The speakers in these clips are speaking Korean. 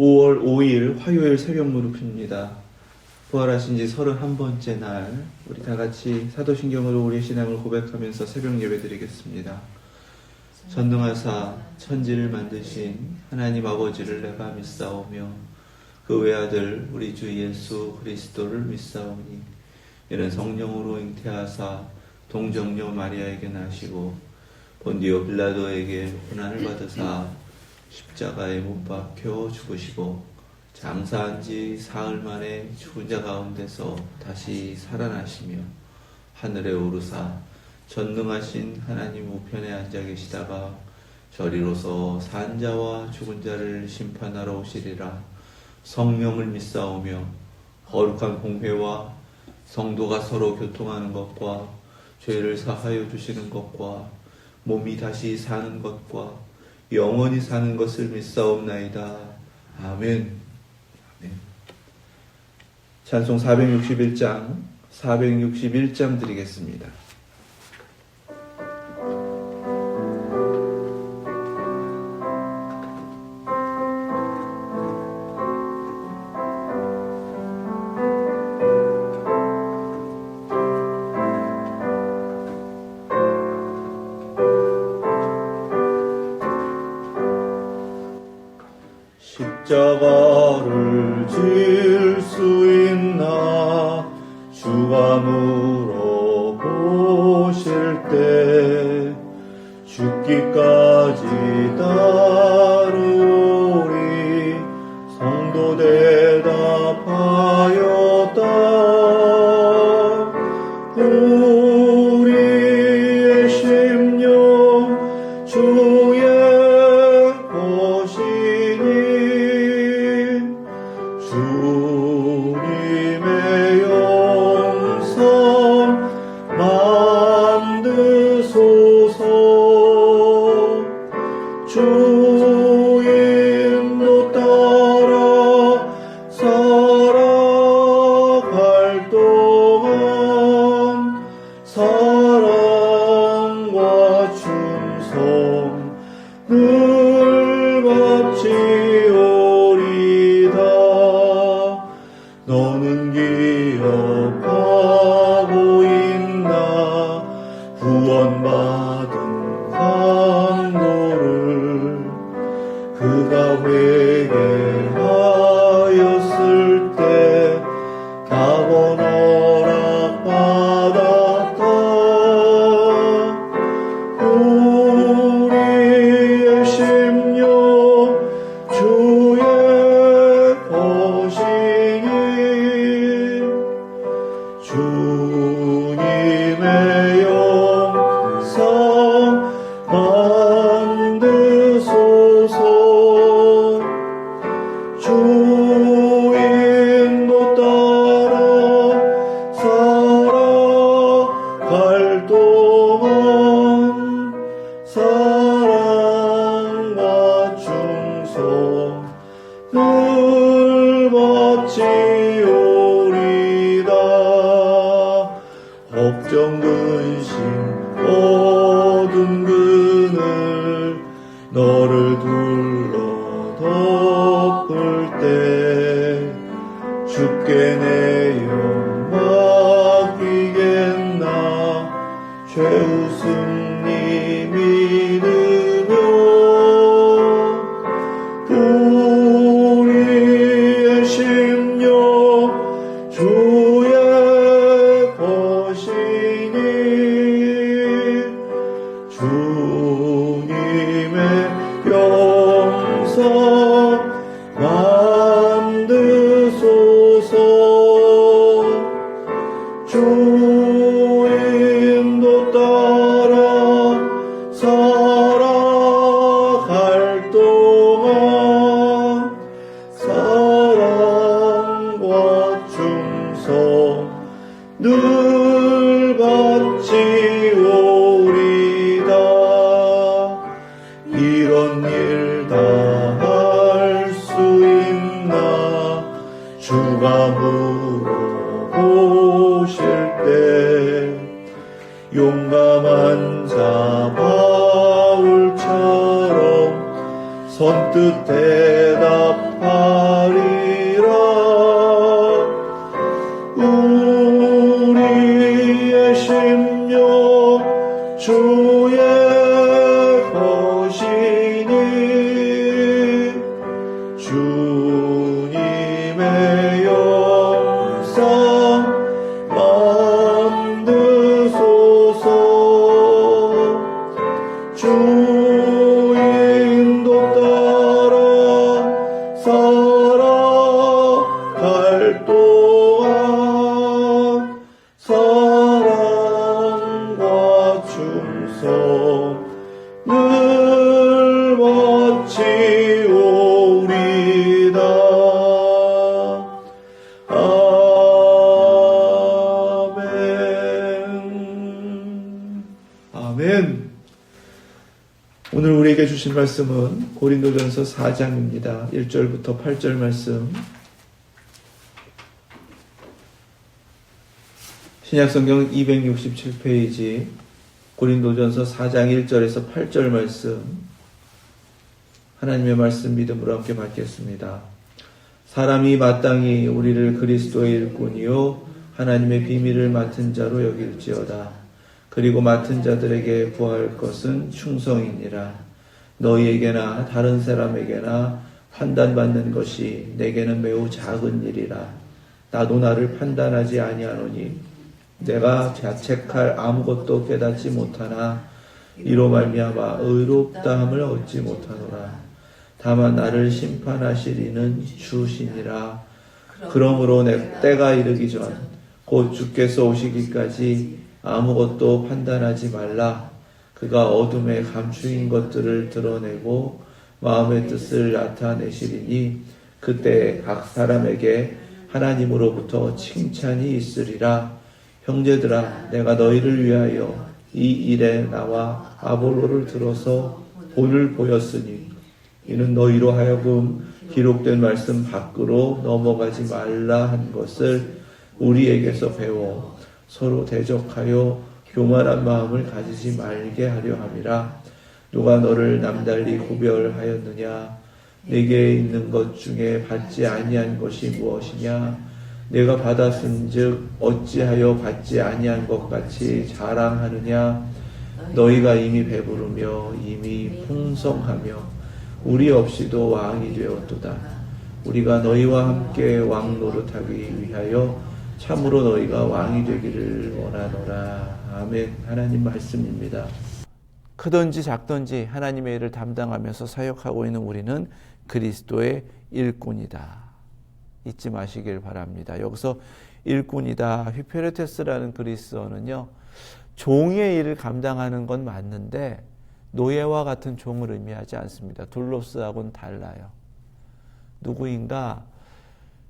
5월 5일 화요일 새벽 무릎입니다. 부활하신 지 31번째 날, 우리 다 같이 사도신경으로 우리의 신앙을 고백하면서 새벽 예배 드리겠습니다. 전능하사 천지를 만드신 하나님 아버지를 내가 믿사오며 그 외아들 우리 주 예수 그리스도를 믿사오니 이는 성령으로 잉태하사 동정녀 마리아에게 나시고 본디오 빌라도에게 고난을 받으사 십자가에 못 박혀 죽으시고 장사한 지 사흘 만에 죽은 자 가운데서 다시 살아나시며 하늘에 오르사 전능하신 하나님 우편에 앉아 계시다가 저리로서 산 자와 죽은 자를 심판하러 오시리라. 성령을 믿사오며 거룩한 공회와 성도가 서로 교통하는 것과 죄를 사하여 주시는 것과 몸이 다시 사는 것과 영원히 사는 것을 믿사옵나이다. 아멘. 찬송 461장 드리겠습니다. 십자가를 질 수 있나 주가 물어보실 때 죽기까지 따르오리 성도 대답하였다. 우리의 심령 주의 주님의 영성 만드소서. 주인도 따라 살아갈 동안 사랑과 충성 늘 바치오리다. 너는 기억하고 있나 구원받은 강도를 그가 회개하였을 때 답은 허락받았다. 우리의 심령 주의 것이니 주님의 영성 만드소서. 주인도 따라 살아갈 동안 사랑과 충성 늘 바치오리다. 걱정 근심 어두운 그늘 너를 둘러 덮을 때 주께 내 영 맡기겠나 최우승님 믿으며 우리의 심령 주의 것이니 주님의 영성 만드소서. 주인도 따라 살아갈 동안 사랑과 충성 늘 바치오리다. 이런 일 다 할 수 있나 주가 물어보실 때 용감한 자 바울처럼 선뜻 대답하 우리에게 주신 말씀은 고린도전서 4장입니다. 1절부터 8절 말씀. 신약성경 267페이지 고린도전서 4장 1절에서 8절 말씀, 하나님의 말씀 믿음으로 함께 받겠습니다. 사람이 마땅히 우리를 그리스도의 일꾼이요 하나님의 비밀을 맡은 자로 여길지어다. 그리고 맡은 자들에게 구할 것은 충성이니라. 너희에게나 다른 사람에게나 판단받는 것이 내게는 매우 작은 일이라. 나도 나를 판단하지 아니하노니 내가 자책할 아무것도 깨닫지 못하나 이로 말미암아 의롭다함을 얻지 못하노라. 다만 나를 심판하실 이는 주시니라. 그러므로 때가 이르기 전 곧 주께서 오시기까지 아무것도 판단하지 말라. 그가 어둠에 감추인 것들을 드러내고 마음의 뜻을 나타내시리니 그때 각 사람에게 하나님으로부터 칭찬이 있으리라. 형제들아, 내가 너희를 위하여 이 일에 나와 아볼로를 들어서 본을 보였으니 이는 너희로 하여금 기록된 말씀 밖으로 넘어가지 말라 한 것을 우리에게서 배워 서로 대적하여 교만한 마음을 가지지 말게 하려 함이라. 누가 너를 남달리 구별하였느냐? 내게 있는 것 중에 받지 아니한 것이 무엇이냐? 내가 받았은즉 어찌하여 받지 아니한 것 같이 자랑하느냐? 너희가 이미 배부르며 이미 풍성하며 우리 없이도 왕이 되었도다. 우리가 너희와 함께 왕 노릇하기 위하여 참으로 너희가 왕이 되기를 원하노라. 아멘. 하나님 말씀입니다. 크든지 작든지 하나님의 일을 담당하면서 사역하고 있는 우리는 그리스도의 일꾼이다. 잊지 마시길 바랍니다. 여기서 일꾼이다, 휘페르테스라는 그리스어는요, 종의 일을 감당하는 건 맞는데 노예와 같은 종을 의미하지 않습니다. 둘로스하고는 달라요. 누구인가?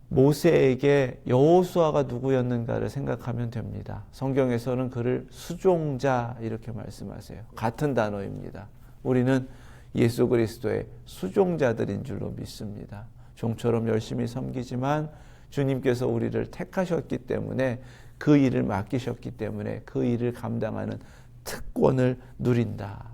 모세에게 여호수아가 누구였는가를 생각하면 됩니다. 성경에서는 그를 수종자 이렇게 말씀하세요. 같은 단어입니다. 우리는 예수 그리스도의 수종자들인 줄로 믿습니다. 종처럼 열심히 섬기지만 주님께서 우리를 택하셨기 때문에, 그 일을 맡기셨기 때문에 그 일을 감당하는 특권을 누린다.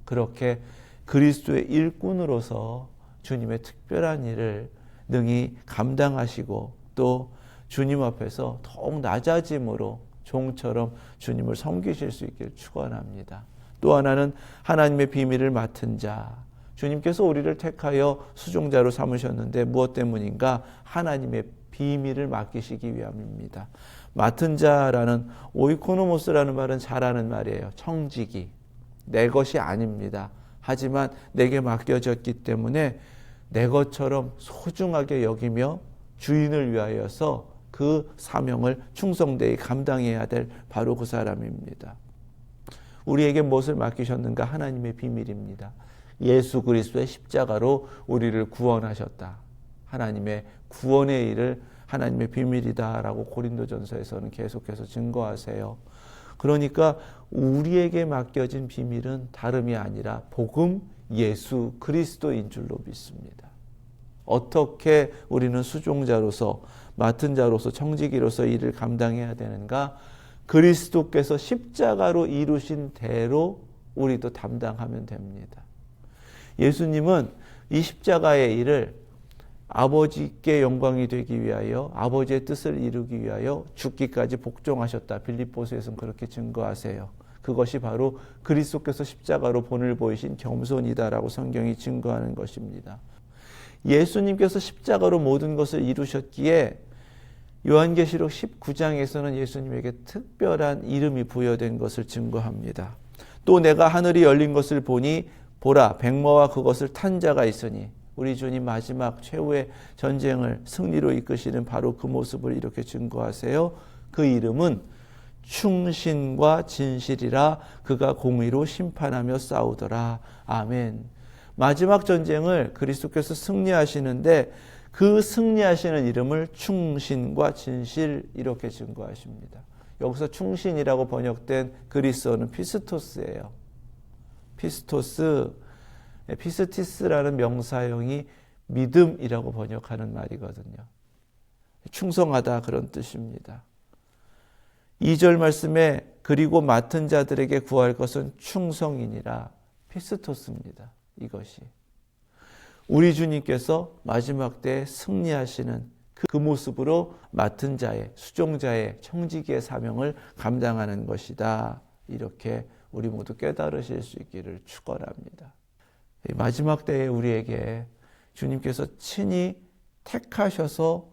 그렇게 그리스도의 일꾼으로서 주님의 특별한 일을 능히 감당하시고 또 주님 앞에서 더욱 낮아짐으로 종처럼 주님을 섬기실 수 있기를 축원합니다. 또 하나는 하나님의 비밀을 맡은 자. 주님께서 우리를 택하여 수종자로 삼으셨는데 무엇 때문인가? 하나님의 비밀을 맡기시기 위함입니다. 맡은 자라는 오이코노모스라는 말은 잘하는 말이에요. 청지기. 내 것이 아닙니다. 하지만 내게 맡겨졌기 때문에 내 것처럼 소중하게 여기며 주인을 위하여서 그 사명을 충성되이 감당해야 될 바로 그 사람입니다. 우리에게 무엇을 맡기셨는가? 하나님의 비밀입니다. 예수 그리스도의 십자가로 우리를 구원하셨다. 하나님의 구원의 일을 하나님의 비밀이다라고 고린도전서에서는 계속해서 증거하세요. 그러니까 우리에게 맡겨진 비밀은 다름이 아니라 복음 예수 그리스도인 줄로 믿습니다. 어떻게 우리는 수종자로서, 맡은 자로서, 청지기로서 일을 감당해야 되는가? 그리스도께서 십자가로 이루신 대로 우리도 담당하면 됩니다. 예수님은 이 십자가의 일을 아버지께 영광이 되기 위하여, 아버지의 뜻을 이루기 위하여 죽기까지 복종하셨다. 빌립보서에서는 그렇게 증거하세요. 그것이 바로 그리스도께서 십자가로 본을 보이신 겸손이다라고 성경이 증거하는 것입니다. 예수님께서 십자가로 모든 것을 이루셨기에 요한계시록 19장에서는 예수님에게 특별한 이름이 부여된 것을 증거합니다. 또 내가 하늘이 열린 것을 보니 보라, 백마와 그것을 탄 자가 있으니, 우리 주님 마지막 최후의 전쟁을 승리로 이끄시는 바로 그 모습을 이렇게 증거하세요. 그 이름은 충신과 진실이라. 그가 공의로 심판하며 싸우더라. 아멘. 마지막 전쟁을 그리스도께서 승리하시는데 그 승리하시는 이름을 충신과 진실 이렇게 증거하십니다. 여기서 충신이라고 번역된 그리스어는 피스토스예요. 피스토스, 피스티스라는 명사형이 믿음이라고 번역하는 말이거든요. 충성하다 그런 뜻입니다. 2절 말씀에 그리고 맡은 자들에게 구할 것은 충성이니라 피스토스입니다. 이것이 우리 주님께서 마지막 때에 승리하시는 그 모습으로 맡은 자의 수종자의 청지기의 사명을 감당하는 것이다. 이렇게 우리 모두 깨달으실 수 있기를 축원합니다. 마지막 때에 우리에게 주님께서 친히 택하셔서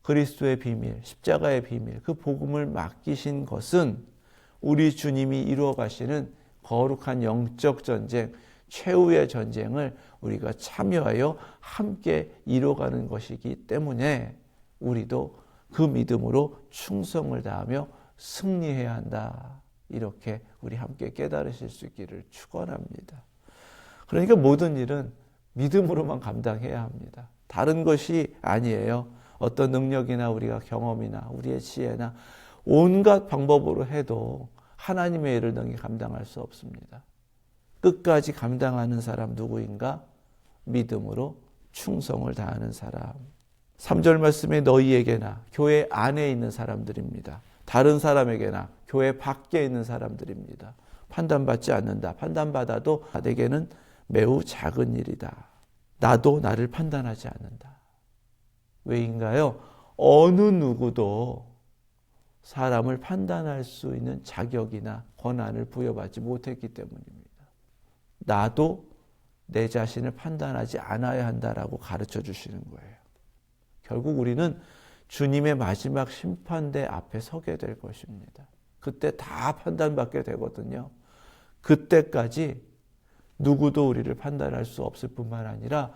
그리스도의 비밀, 십자가의 비밀, 그 복음을 맡기신 것은 우리 주님이 이루어 가시는 거룩한 영적 전쟁, 최후의 전쟁을 우리가 참여하여 함께 이루어가는 것이기 때문에 우리도 그 믿음으로 충성을 다하며 승리해야 한다. 이렇게 우리 함께 깨달으실 수 있기를 축원합니다. 그러니까 모든 일은 믿음으로만 감당해야 합니다. 다른 것이 아니에요. 어떤 능력이나 우리가 경험이나 우리의 지혜나 온갖 방법으로 해도 하나님의 일을 능히 감당할 수 없습니다. 끝까지 감당하는 사람 누구인가? 믿음으로 충성을 다하는 사람. 3절 말씀에 너희에게나 교회 안에 있는 사람들입니다. 다른 사람에게나 교회 밖에 있는 사람들입니다. 판단받지 않는다. 판단받아도 내게는 매우 작은 일이다. 나도 나를 판단하지 않는다. 왜인가요? 어느 누구도 사람을 판단할 수 있는 자격이나 권한을 부여받지 못했기 때문입니다. 나도 내 자신을 판단하지 않아야 한다라고 가르쳐 주시는 거예요. 결국 우리는 주님의 마지막 심판대 앞에 서게 될 것입니다. 그때 다 판단받게 되거든요. 그때까지 누구도 우리를 판단할 수 없을 뿐만 아니라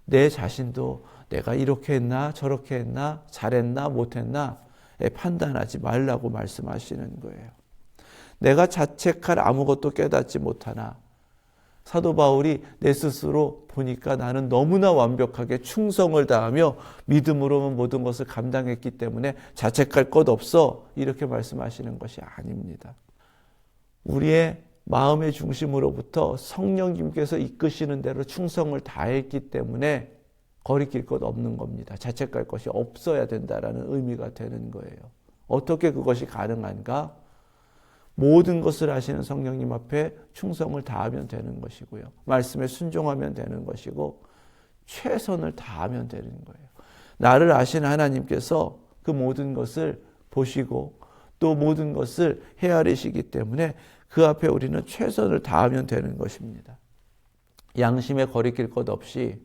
내 자신도 내가 이렇게 했나 저렇게 했나 잘했나 못했나 판단하지 말라고 말씀하시는 거예요. 내가 자책할 아무것도 깨닫지 못하나 사도 바울이 내 스스로 보니까 나는 너무나 완벽하게 충성을 다하며 믿음으로 모든 것을 감당했기 때문에 자책할 것 없어 이렇게 말씀하시는 것이 아닙니다. 우리의 마음의 중심으로부터 성령님께서 이끄시는 대로 충성을 다했기 때문에 거리낄 것 없는 겁니다. 자책할 것이 없어야 된다라는 의미가 되는 거예요. 어떻게 그것이 가능한가? 모든 것을 아시는 성령님 앞에 충성을 다하면 되는 것이고요. 말씀에 순종하면 되는 것이고 최선을 다하면 되는 거예요. 나를 아시는 하나님께서 그 모든 것을 보시고 또 모든 것을 헤아리시기 때문에 그 앞에 우리는 최선을 다하면 되는 것입니다. 양심에 거리낄 것 없이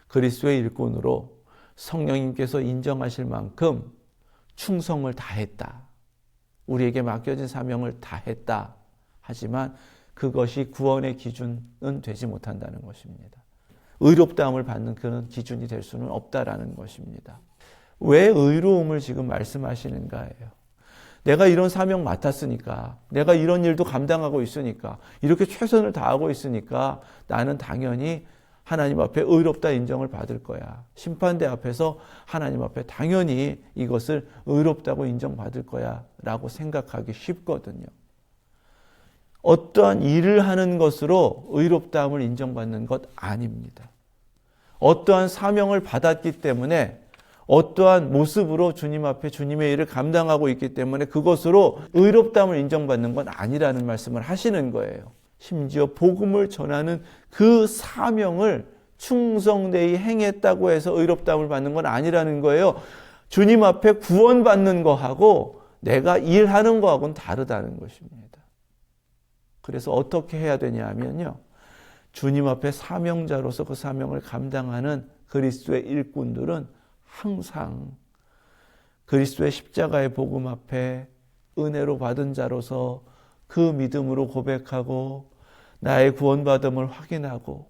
그리스도의 일꾼으로 성령님께서 인정하실 만큼 충성을 다했다. 우리에게 맡겨진 사명을 다했다. 하지만 그것이 구원의 기준은 되지 못한다는 것입니다. 의롭다함을 받는 그런 기준이 될 수는 없다라는 것입니다. 왜 의로움을 지금 말씀하시는가예요. 내가 이런 사명 맡았으니까, 내가 이런 일도 감당하고 있으니까, 이렇게 최선을 다하고 있으니까 나는 당연히 하나님 앞에 의롭다 인정을 받을 거야. 심판대 앞에서 하나님 앞에 당연히 이것을 의롭다고 인정받을 거야 라고 생각하기 쉽거든요. 어떠한 일을 하는 것으로 의롭다함을 인정받는 것 아닙니다. 어떠한 사명을 받았기 때문에 어떠한 모습으로 주님 앞에 주님의 일을 감당하고 있기 때문에 그것으로 의롭다함을 인정받는 건 아니라는 말씀을 하시는 거예요. 심지어 복음을 전하는 그 사명을 충성되이 행했다고 해서 의롭다함을 받는 건 아니라는 거예요. 주님 앞에 구원받는 거하고 내가 일하는 거하고는 다르다는 것입니다. 그래서 어떻게 해야 되냐 하면요. 주님 앞에 사명자로서 그 사명을 감당하는 그리스도의 일꾼들은 항상 그리스도의 십자가의 복음 앞에 은혜로 받은 자로서 그 믿음으로 고백하고 나의 구원받음을 확인하고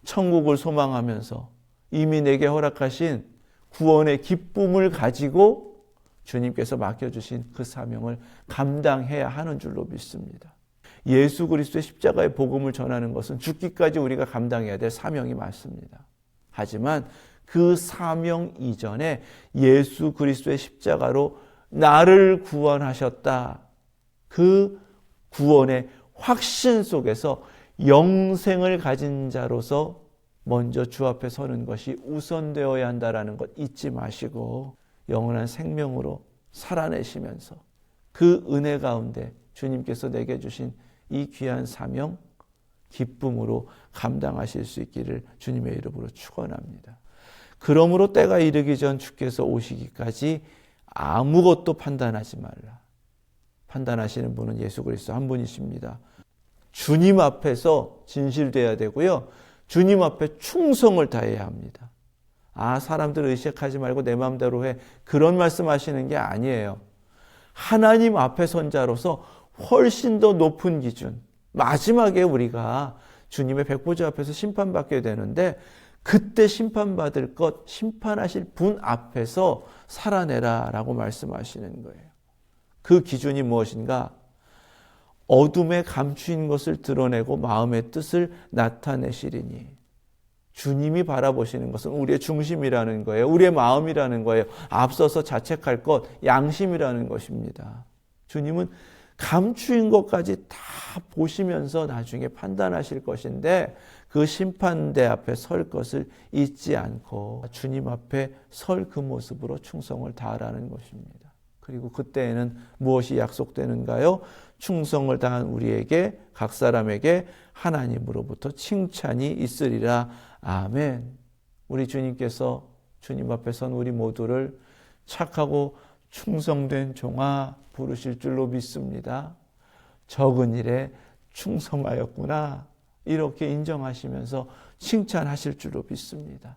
천국을 소망하면서 이미 내게 허락하신 구원의 기쁨을 가지고 주님께서 맡겨주신 그 사명을 감당해야 하는 줄로 믿습니다. 예수 그리스도의 십자가의 복음을 전하는 것은 죽기까지 우리가 감당해야 될 사명이 맞습니다. 하지만 그 사명 이전에 예수 그리스도의 십자가로 나를 구원하셨다. 그 구원의 확신 속에서 영생을 가진 자로서 먼저 주 앞에 서는 것이 우선되어야 한다라는 것 잊지 마시고 영원한 생명으로 살아내시면서 그 은혜 가운데 주님께서 내게 주신 이 귀한 사명 기쁨으로 감당하실 수 있기를 주님의 이름으로 축원합니다. 그러므로 때가 이르기 전 주께서 오시기까지 아무것도 판단하지 말라. 판단하시는 분은 예수 그리스도 한 분이십니다. 주님 앞에서 진실돼야 되고요. 주님 앞에 충성을 다해야 합니다. 사람들을 의식하지 말고 내 마음대로 해. 그런 말씀하시는 게 아니에요. 하나님 앞에 선 자로서 훨씬 더 높은 기준. 마지막에 우리가 주님의 백보자 앞에서 심판받게 되는데 그때 심판받을 것, 심판하실 분 앞에서 살아내라 라고 말씀하시는 거예요. 그 기준이 무엇인가? 어둠에 감추인 것을 드러내고 마음의 뜻을 나타내시리니 주님이 바라보시는 것은 우리의 중심이라는 거예요. 우리의 마음이라는 거예요. 앞서서 자책할 것, 양심이라는 것입니다. 주님은 감추인 것까지 다 보시면서 나중에 판단하실 것인데 그 심판대 앞에 설 것을 잊지 않고 주님 앞에 설 그 모습으로 충성을 다하라는 것입니다. 그리고 그때에는 무엇이 약속되는가요? 충성을 다한 우리에게 각 사람에게 하나님으로부터 칭찬이 있으리라. 아멘. 우리 주님께서 주님 앞에 선 우리 모두를 착하고 충성된 종아 부르실 줄로 믿습니다. 적은 일에 충성하였구나. 이렇게 인정하시면서 칭찬하실 줄로 믿습니다.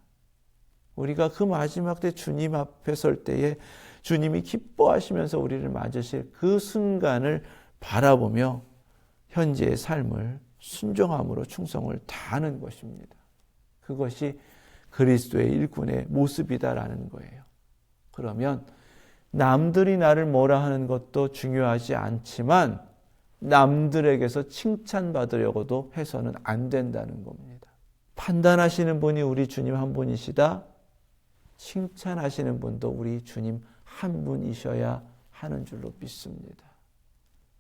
우리가 그 마지막 때 주님 앞에 설 때에 주님이 기뻐하시면서 우리를 맞으실 그 순간을 바라보며 현재의 삶을 순종함으로 충성을 다하는 것입니다. 그것이 그리스도의 일꾼의 모습이다라는 거예요. 그러면 남들이 나를 뭐라 하는 것도 중요하지 않지만 남들에게서 칭찬받으려고도 해서는 안 된다는 겁니다. 판단하시는 분이 우리 주님 한 분이시다. 칭찬하시는 분도 우리 주님 한 분이셔야 하는 줄로 믿습니다.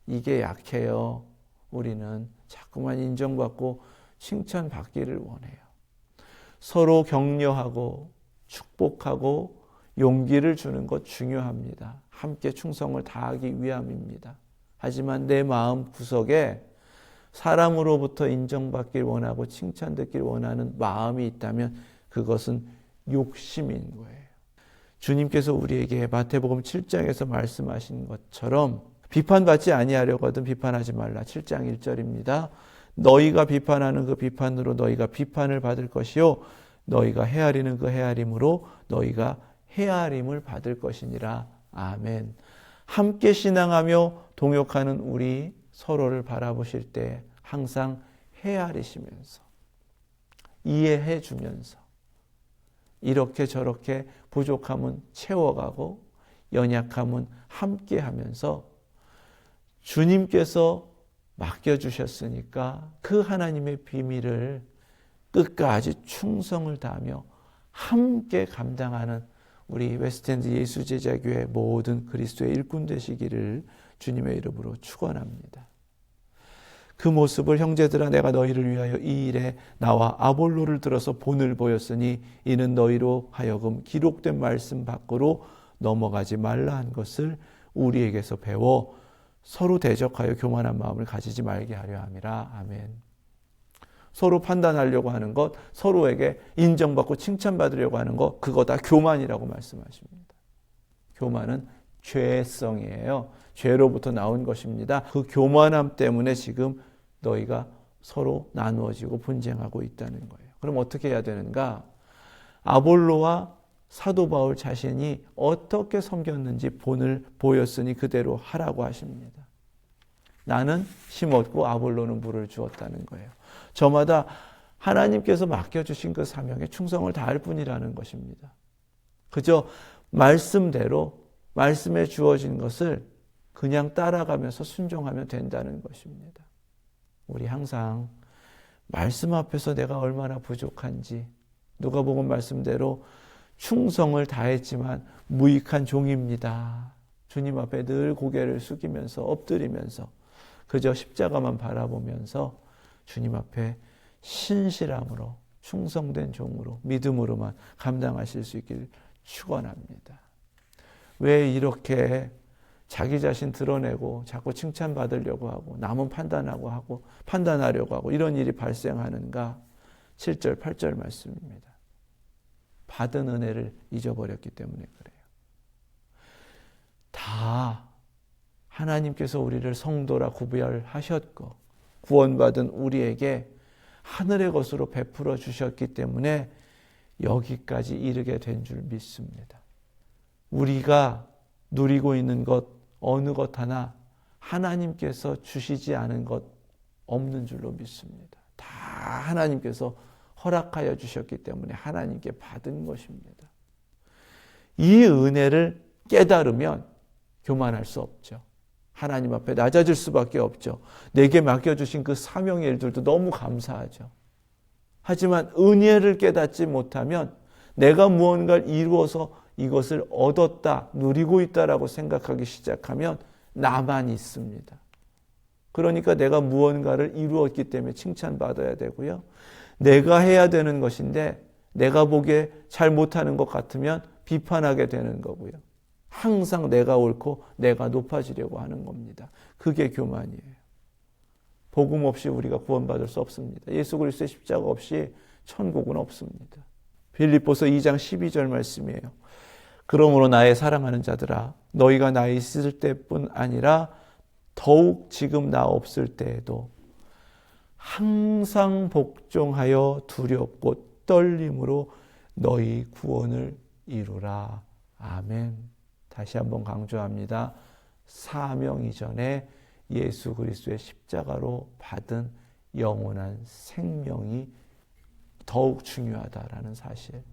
이게 약해요. 우리는 자꾸만 인정받고 칭찬받기를 원해요. 서로 격려하고 축복하고 용기를 주는 것 중요합니다. 함께 충성을 다하기 위함입니다. 하지만 내 마음 구석에 사람으로부터 인정받길 원하고 칭찬받길 원하는 마음이 있다면 그것은 욕심인 거예요. 주님께서 우리에게 마태복음 7장에서 말씀하신 것처럼 비판받지 아니하려거든 비판하지 말라. 7장 1절입니다. 너희가 비판하는 그 비판으로 너희가 비판을 받을 것이요 너희가 헤아리는 그 헤아림으로 너희가 헤아림을 받을 것이니라. 아멘. 함께 신앙하며 동역하는 우리 서로를 바라보실 때 항상 헤아리시면서 이해해 주면서 이렇게 저렇게 부족함은 채워가고 연약함은 함께 하면서 주님께서 맡겨주셨으니까 그 하나님의 비밀을 끝까지 충성을 다하며 함께 감당하는 우리 웨스트엔드 예수제자교회 모든 그리스도의 일꾼 되시기를 주님의 이름으로 축원합니다. 그 모습을 형제들아 내가 너희를 위하여 이 일에 나와 아볼로를 들어서 본을 보였으니 이는 너희로 하여금 기록된 말씀 밖으로 넘어가지 말라 한 것을 우리에게서 배워 서로 대적하여 교만한 마음을 가지지 말게 하려 함이라. 아멘. 서로 판단하려고 하는 것, 서로에게 인정받고 칭찬받으려고 하는 것, 그거 다 교만이라고 말씀하십니다. 교만은 죄성이에요. 죄로부터 나온 것입니다. 그 교만함 때문에 지금 너희가 서로 나누어지고 분쟁하고 있다는 거예요. 그럼 어떻게 해야 되는가? 아볼로와 사도 바울 자신이 어떻게 섬겼는지 본을 보였으니 그대로 하라고 하십니다. 나는 심었고 아볼로는 물을 주었다는 거예요. 저마다 하나님께서 맡겨주신 그 사명에 충성을 다할 뿐이라는 것입니다. 그저 말씀대로 말씀에 주어진 것을 그냥 따라가면서 순종하면 된다는 것입니다. 우리 항상 말씀 앞에서 내가 얼마나 부족한지 누가복음 말씀대로 충성을 다했지만 무익한 종입니다. 주님 앞에 늘 고개를 숙이면서 엎드리면서 그저 십자가만 바라보면서 주님 앞에 신실함으로 충성된 종으로 믿음으로만 감당하실 수 있기를 축원합니다. 왜 이렇게 자기 자신 드러내고 자꾸 칭찬받으려고 하고 남은 판단하려고 하고 이런 일이 발생하는가? 7절, 8절 말씀입니다. 받은 은혜를 잊어버렸기 때문에 그래요. 다 하나님께서 우리를 성도라 구별하셨고 구원받은 우리에게 하늘의 것으로 베풀어 주셨기 때문에 여기까지 이르게 된 줄 믿습니다. 우리가 누리고 있는 것 어느 것 하나 하나님께서 주시지 않은 것 없는 줄로 믿습니다. 다 하나님께서 허락하여 주셨기 때문에 하나님께 받은 것입니다. 이 은혜를 깨달으면 교만할 수 없죠. 하나님 앞에 낮아질 수밖에 없죠. 내게 맡겨주신 그 사명의 일들도 너무 감사하죠. 하지만 은혜를 깨닫지 못하면 내가 무언가를 이루어서 이것을 얻었다, 누리고 있다라고 생각하기 시작하면 나만 있습니다. 그러니까 내가 무언가를 이루었기 때문에 칭찬받아야 되고요. 내가 해야 되는 것인데 내가 보기에 잘 못하는 것 같으면 비판하게 되는 거고요. 항상 내가 옳고 내가 높아지려고 하는 겁니다. 그게 교만이에요. 복음 없이 우리가 구원받을 수 없습니다. 예수 그리스도의 십자가 없이 천국은 없습니다. 빌립보서 2장 12절 말씀이에요. 그러므로 나의 사랑하는 자들아 너희가 나 있을 때뿐 아니라 더욱 지금 나 없을 때에도 항상 복종하여 두렵고 떨림으로 너희 구원을 이루라. 아멘. 다시 한번 강조합니다. 사명 이전에 예수 그리스도의 십자가로 받은 영원한 생명이 더욱 중요하다라는 사실.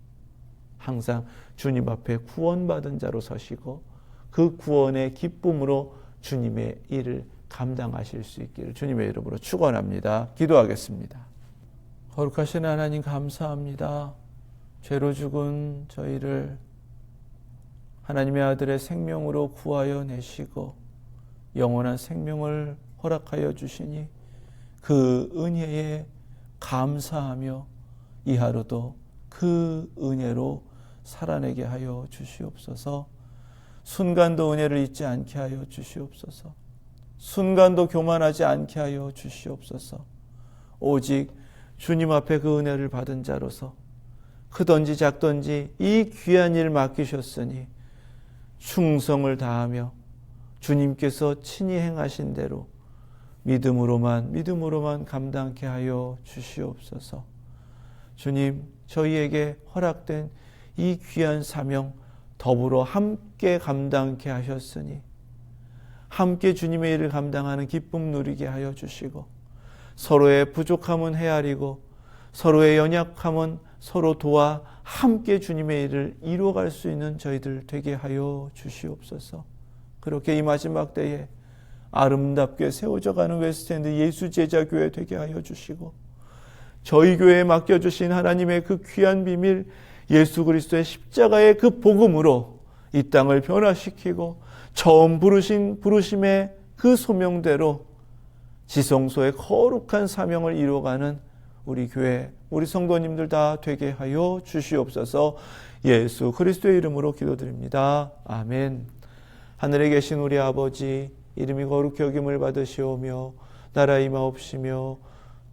항상 주님 앞에 구원받은 자로 서시고 그 구원의 기쁨으로 주님의 일을 감당하실 수 있기를 주님의 이름으로 축원합니다. 기도하겠습니다. 거룩하신 하나님 감사합니다. 죄로 죽은 저희를 하나님의 아들의 생명으로 구하여 내시고 영원한 생명을 허락하여 주시니 그 은혜에 감사하며 이 하루도 그 은혜로 살아내게 하여 주시옵소서. 순간도 은혜를 잊지 않게 하여 주시옵소서. 순간도 교만하지 않게 하여 주시옵소서. 오직 주님 앞에 그 은혜를 받은 자로서 크든지 작든지 이 귀한 일 맡기셨으니 충성을 다하며 주님께서 친히 행하신 대로 믿음으로만 감당케 하여 주시옵소서. 주님, 저희에게 허락된 이 귀한 사명 더불어 함께 감당케 하셨으니 함께 주님의 일을 감당하는 기쁨 누리게 하여 주시고 서로의 부족함은 헤아리고 서로의 연약함은 서로 도와 함께 주님의 일을 이루어갈 수 있는 저희들 되게 하여 주시옵소서. 그렇게 이 마지막 때에 아름답게 세워져가는 웨스트엔드 예수제자교회 되게 하여 주시고 저희 교회에 맡겨주신 하나님의 그 귀한 비밀 예수 그리스도의 십자가의 그 복음으로 이 땅을 변화시키고 처음 부르신 부르심의 그 소명대로 지성소의 거룩한 사명을 이루어가는 우리 교회, 우리 성도님들 다 되게 하여 주시옵소서. 예수 그리스도의 이름으로 기도드립니다. 아멘. 하늘에 계신 우리 아버지, 이름이 거룩히 여김을 받으시오며 나라 임하옵시며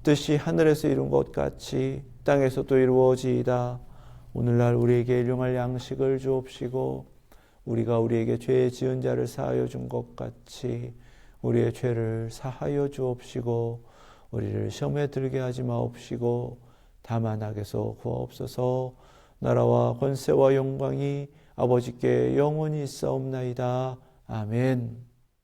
뜻이 하늘에서 이룬 것 같이 땅에서도 이루어지이다. 오늘날 우리에게 일용할 양식을 주옵시고 우리가 우리에게 죄 지은 자를 사하여 준 것 같이 우리의 죄를 사하여 주옵시고 우리를 시험에 들게 하지 마옵시고 다만 악에서 구하옵소서. 나라와 권세와 영광이 아버지께 영원히 있사옵나이다. 아멘.